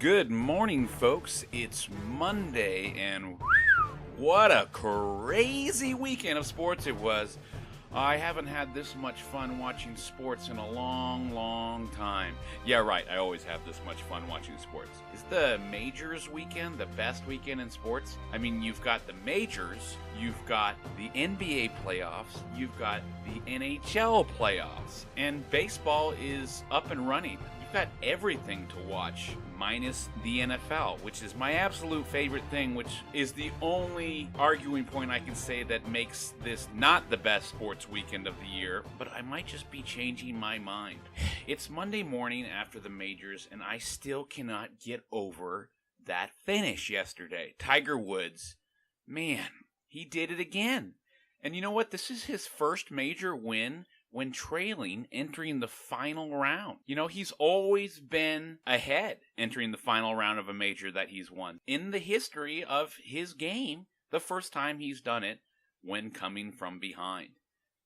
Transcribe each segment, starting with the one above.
Good morning, folks. It's Monday, and what a crazy weekend of sports it was. I haven't had this much fun watching sports in a long time. Yeah, right, I always have this much fun watching sports. Is the majors weekend the best weekend in sports? I mean, you've got the majors, you've got the NBA playoffs, you've got the NHL playoffs, and baseball is up and running. You've got everything to watch, minus the NFL, which is my absolute favorite thing, which is the only arguing point I can say that makes this not the best sports weekend of the year, but I might just be changing my mind. It's Monday morning after the majors, and I still cannot get over that finish yesterday. Tiger Woods, man, he did it again. And you know what? This is his first major win when trailing entering the final round. You know, he's always been ahead entering the final round of a major that he's won. In the history of his game, the first time he's done it when coming from behind.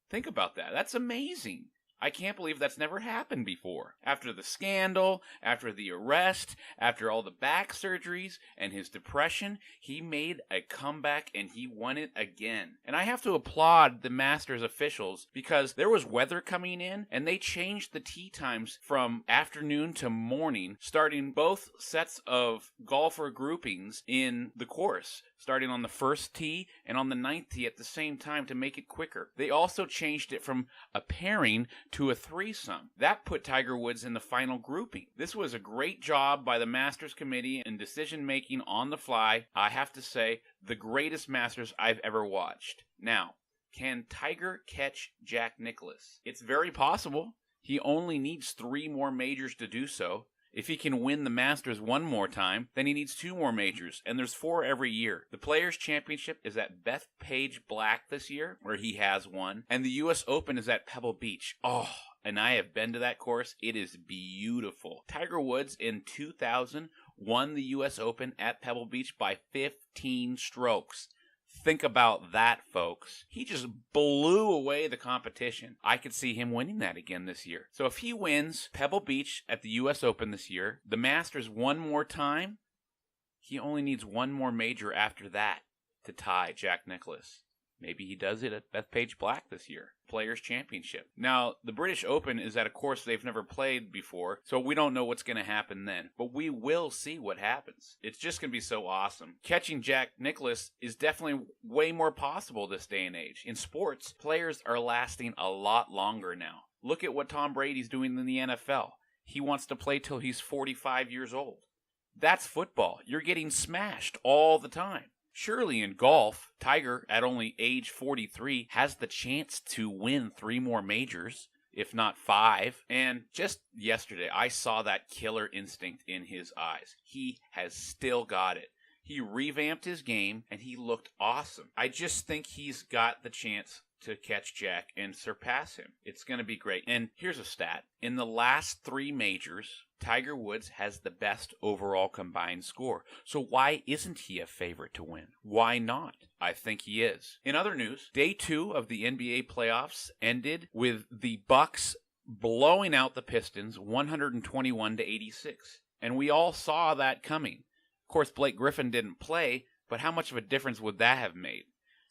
Think about that. That's amazing. I can't believe that's never happened before. After the scandal, after the arrest, after all the back surgeries and his depression, he made a comeback and he won it again. And I have to applaud the Masters officials because there was weather coming in and they changed the tee times from afternoon to morning, starting both sets of golfer groupings in the course, starting on the first tee and on the ninth tee at the same time to make it quicker. They also changed it from a pairing to a threesome. That put Tiger Woods in the final grouping. This was a great job by the Masters Committee in decision making on the fly. I have to say, the greatest Masters I've ever watched. Now, can Tiger catch Jack Nicklaus? It's very possible. He only needs 3 more majors to do so. If he can win the Masters one more time, then he needs 2 more majors, and there's 4 every year. The Players' Championship is at Bethpage Black this year, where he has won, and the U.S. Open is at Pebble Beach. Oh, and I have been to that course. It is beautiful. Tiger Woods in 2000 won the U.S. Open at Pebble Beach by 15 strokes. Think about that, folks. He just blew away the competition. I could see him winning that again this year. So if he wins Pebble Beach at the U.S. Open this year, the Masters one more time, he only needs 1 more major after that to tie Jack Nicklaus. Maybe he does it at Bethpage Black this year. Players' Championship. Now, the British Open is at a course they've never played before, so we don't know what's going to happen then. But we will see what happens. It's just going to be so awesome. Catching Jack Nicklaus is definitely way more possible this day and age. In sports, players are lasting a lot longer now. Look at what Tom Brady's doing in the NFL. He wants to play till he's 45 years old. That's football. You're getting smashed all the time. Surely in golf, Tiger, at only age 43, has the chance to win 3 more majors, if not 5. And just yesterday, I saw that killer instinct in his eyes. He has still got it. He revamped his game, and he looked awesome. I just think he's got the chance to catch Jack and surpass him. It's going to be great. And here's a stat. In the last 3 majors, Tiger Woods has the best overall combined score. So why isn't he a favorite to win? Why not? I think he is. In other news, day 2 of the NBA playoffs ended with the Bucks blowing out the Pistons 121-86. And we all saw that coming. Of course, Blake Griffin didn't play, but how much of a difference would that have made?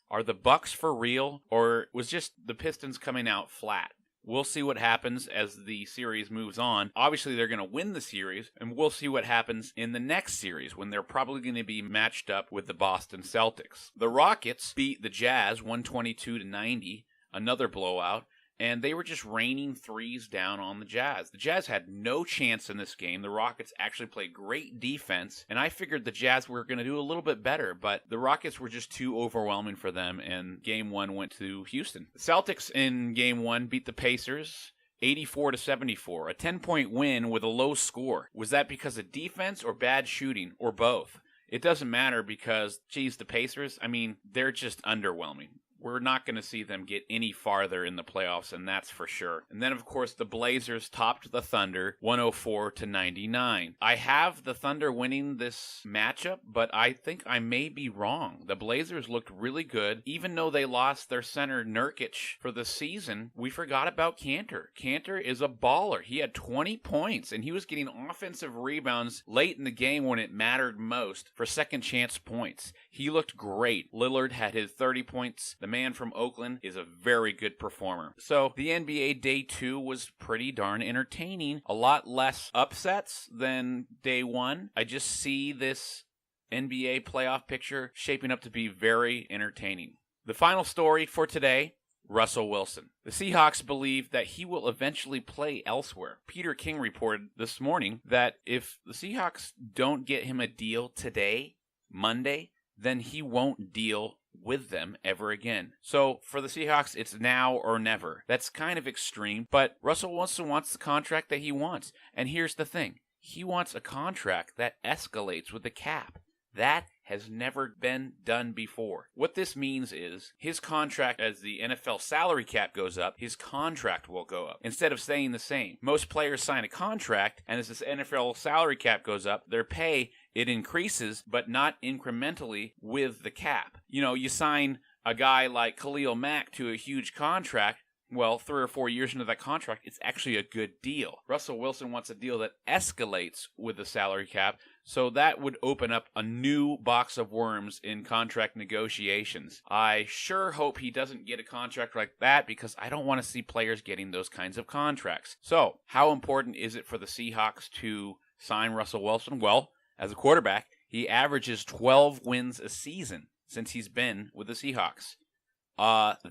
Are the Bucks for real, or was just the Pistons coming out flat? We'll see what happens as the series moves on. Obviously, they're going to win the series, and we'll see what happens in the next series when they're probably going to be matched up with the Boston Celtics. The Rockets beat the Jazz 122-90, another blowout, and they were just raining threes down on the Jazz. The Jazz had no chance in this game. The Rockets actually played great defense, and I figured the Jazz were going to do a little bit better, but the Rockets were just too overwhelming for them, and Game 1 went to Houston. The Celtics in Game 1 beat the Pacers 84-74, a 10-point win with a low score. Was that because of defense or bad shooting, or both? It doesn't matter because, geez, the Pacers, I mean, they're just underwhelming. we're not going to see them get any farther in the playoffs, and that's for sure. And then, of course, the Blazers topped the Thunder 104-99. I have the Thunder winning this matchup, but I think I may be wrong. The Blazers looked really good. Even though they lost their center Nurkic for the season, we forgot about Kanter. Kanter is a baller. He had 20 points, and he was getting offensive rebounds late in the game when it mattered most for second chance points. He looked great. Lillard had his 30 points. The man from Oakland is a very good performer. So the NBA Day 2 was pretty darn entertaining. A lot less upsets than Day 1. I just see this NBA playoff picture shaping up to be very entertaining. The final story for today, Russell Wilson. The Seahawks believe that he will eventually play elsewhere. Peter King reported this morning that if the Seahawks don't get him a deal today, Monday, then he won't deal with them ever again. So for the Seahawks, it's now or never. That's kind of extreme, but Russell Wilson wants the contract that he wants. And here's the thing. He wants a contract that escalates with the cap. That has never been done before. What this means is his contract, as the NFL salary cap goes up, his contract will go up instead of staying the same. Most players sign a contract, and as this NFL salary cap goes up, their pay, it increases, but not incrementally with the cap. You know, you sign a guy like Khalil Mack to a huge contract, well, 3 or 4 years into that contract, it's actually a good deal. Russell Wilson wants a deal that escalates with the salary cap, so that would open up a new box of worms in contract negotiations. I sure hope he doesn't get a contract like that because I don't want to see players getting those kinds of contracts. So, how important is it for the Seahawks to sign Russell Wilson? Well, as a quarterback, he averages 12 wins a season since he's been with the Seahawks.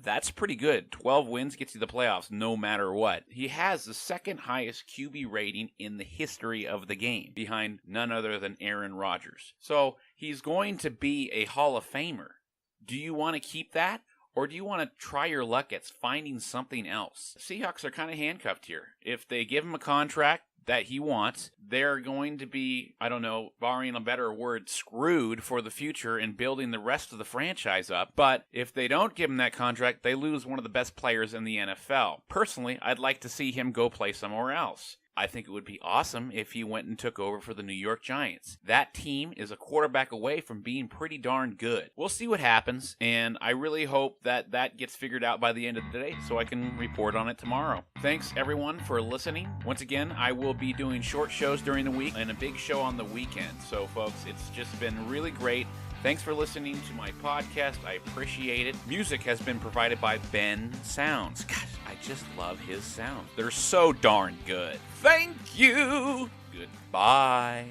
That's pretty good. 12 wins gets you the playoffs no matter what. He has the second highest QB rating in the history of the game, behind none other than Aaron Rodgers. So he's going to be a Hall of Famer. Do you want to keep that? Or do you want to try your luck at finding something else? Seahawks are kind of handcuffed here. If they give him a contract that he wants, they're going to be, I don't know, barring a better word, screwed for the future in building the rest of the franchise up. But if they don't give him that contract, they lose one of the best players in the NFL. Personally, I'd like to see him go play somewhere else. I think it would be awesome if he went and took over for the New York Giants. That team is a quarterback away from being pretty darn good. We'll see what happens, and I really hope that that gets figured out by the end of the day so I can report on it tomorrow. Thanks, everyone, for listening. Once again, I will be doing short shows during the week and a big show on the weekend. So, folks, it's just been really great. Thanks for listening to my podcast. I appreciate it. Music has been provided by Ben Sounds. Gosh, I just love his sounds. They're so darn good. Thank you. Goodbye.